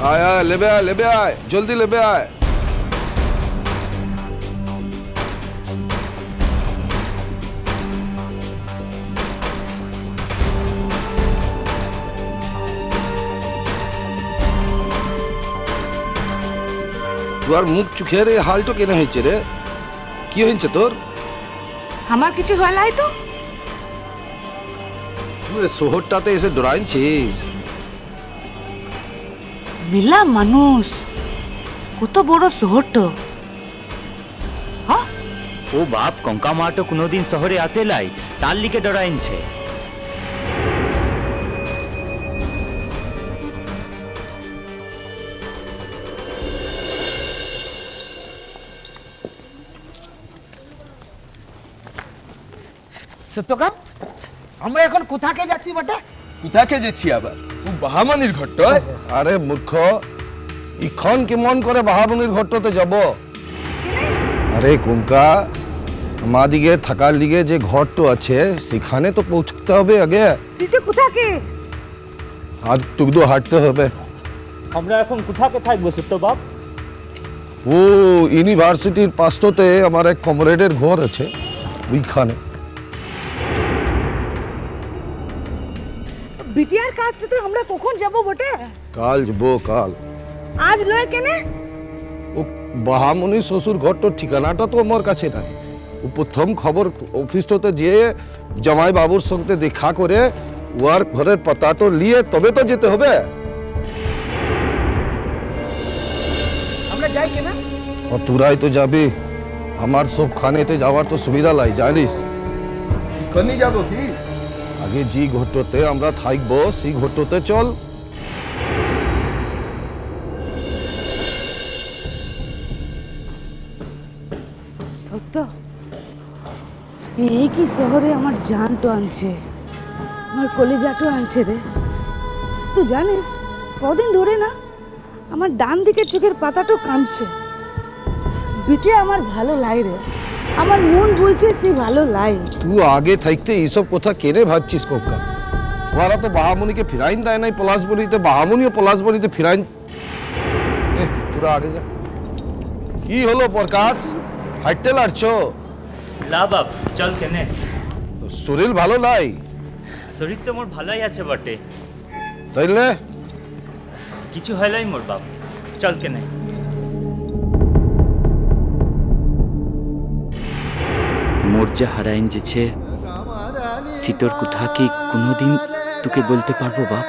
आया लेबे आए जल्दी लेबे आए। তোর মুখ চোখে রে হালটো কেন হয়েছে রে? কি হয়েছে তোর? আমার কিছু হয় নাই তো। তুই শহরটাতে এসে ডরাইছিস। মিলা মানুষ কত বড় শহরটা। ও বাপ কঙ্কা মাটো কোনোদিন শহরে আসে লাই, তার লিগে ডরাইনছে। সত্যকাম আমরা এখন কোথাকে যাচ্ছি বটে? কোথাকে যাচ্ছি আবার? ও বাহামনির ঘরটায়? আরে মূর্খ, ইখন কেমন করে বাহামনির ঘরটাতে যাব? আরে কুমকা, আমাদিকে থাকার লিগে যে ঘরটা আছে সেখানে তো পৌঁছতে হবে আগে। সেটা কোথাকে? আজ টুকদো হাঁটতে হবে। আমরা এখন কোথাকে থাকবো সত্য বাপ? ও ইউনিভার্সিটির পাশটাতে আমার এক কমরেডের ঘর আছে, ওইখানে। বিটিআর কাজটাতে আমরা কখন যাব বটে? কাল যাবো, কাল। আজ লয় কেনে? ও বাহামনি শ্বশুর ঘরটার ঠিকানাটা তো আমার কাছে নাই। ও প্রথম খবর অফিসটাতে যেয়ে জামাই বাবুর সঙ্গে দেখা করে ওর ঘরের পাতাটা নিয়ে তবে তো যেতে হবে। আমরা যাই কেনা? তোরাই তো যাবি, আমার সব খানেতে যাওয়ার তো সুবিধা লাই, জানিস। কনি যাবো কি? আগে যে ঘরটাতে আমরা থাকবো সেই ঘরটাতে চল। সত্য এই কি শহরে আমার জানটো আনছে, আমার কলিজাটো আনছে রে। তুই জানিস কদিন ধরে না আমার ডান দিকের চোখের পাতাটো কাঁপছে। বিটে আমার ভালো লাই রে, আমার মন বলছে সে ভালো লাই। তুই আগে থাকতে এইসব কথা কেনে ভাবছিস কোকা? ওরা তো বাহামনিকে ফিরাইন দেয় নাই পলাশবনিতে, বাহামনিও পলাশবনিতে ফিরাইন। তোরা আগে যা। কি হলো প্রকাশ, হাঁটতে লাগছো? লা বাপ চল কেনে। শরীর ভালো নাই? শরীর তো মোর ভালোই আছে বটে। তাইলে কিছু হয় নাই মোর বাপ, চল কেনে। মোর যা হারাইন যেছে শীতর কোথা কি কোনোদিন তোকে বলতে পারবো বাপ?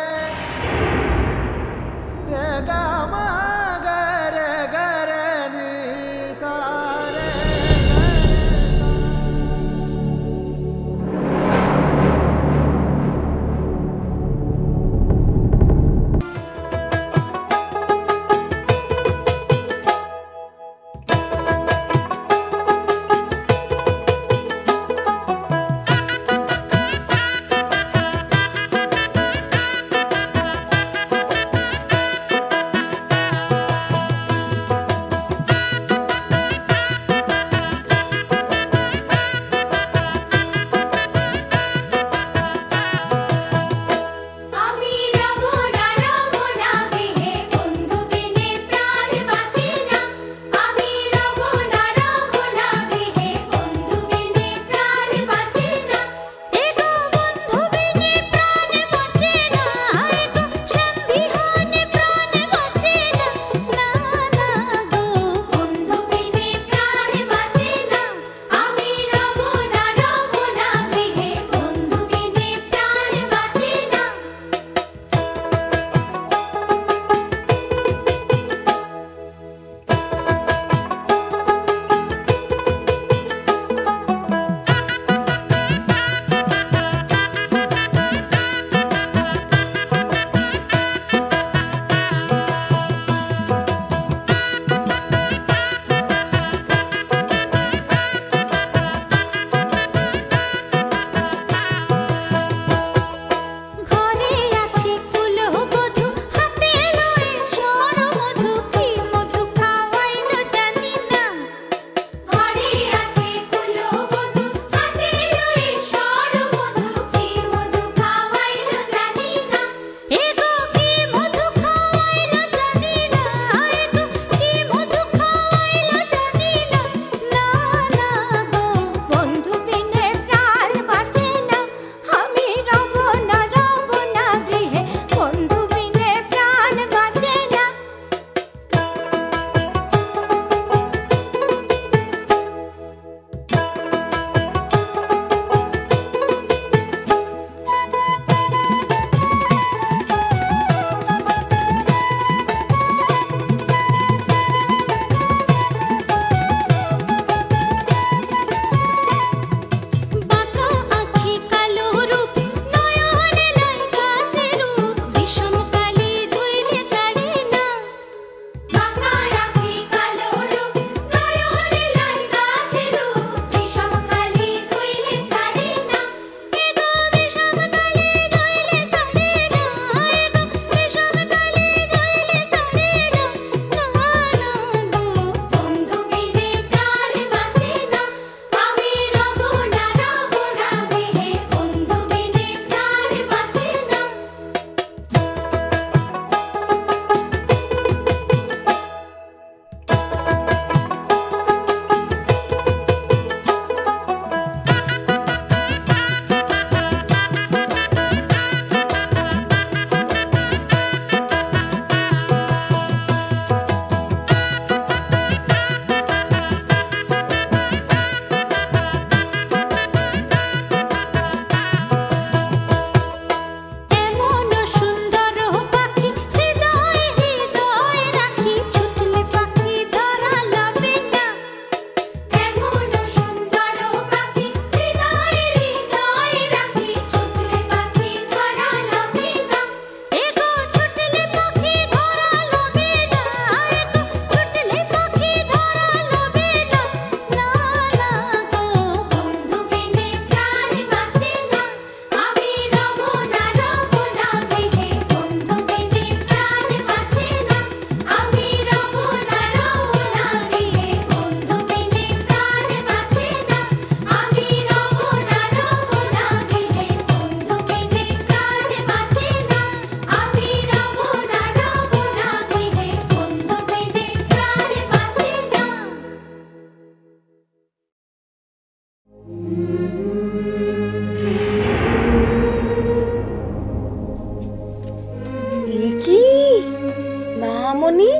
বাহামণি,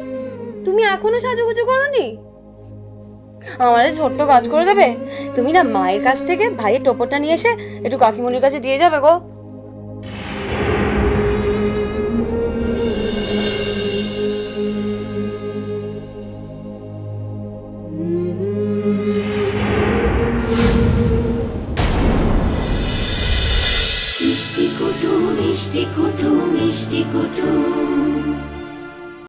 তুমি এখনো সাজুগুজু করনি? আমাদের ছোট্ট কাজ করে দেবে? তুমি না মায়ের কাছ থেকে ভাইয়ের টোপরটা নিয়ে এসে একটু কাকিমণির কাছে দিয়ে যাবে গো।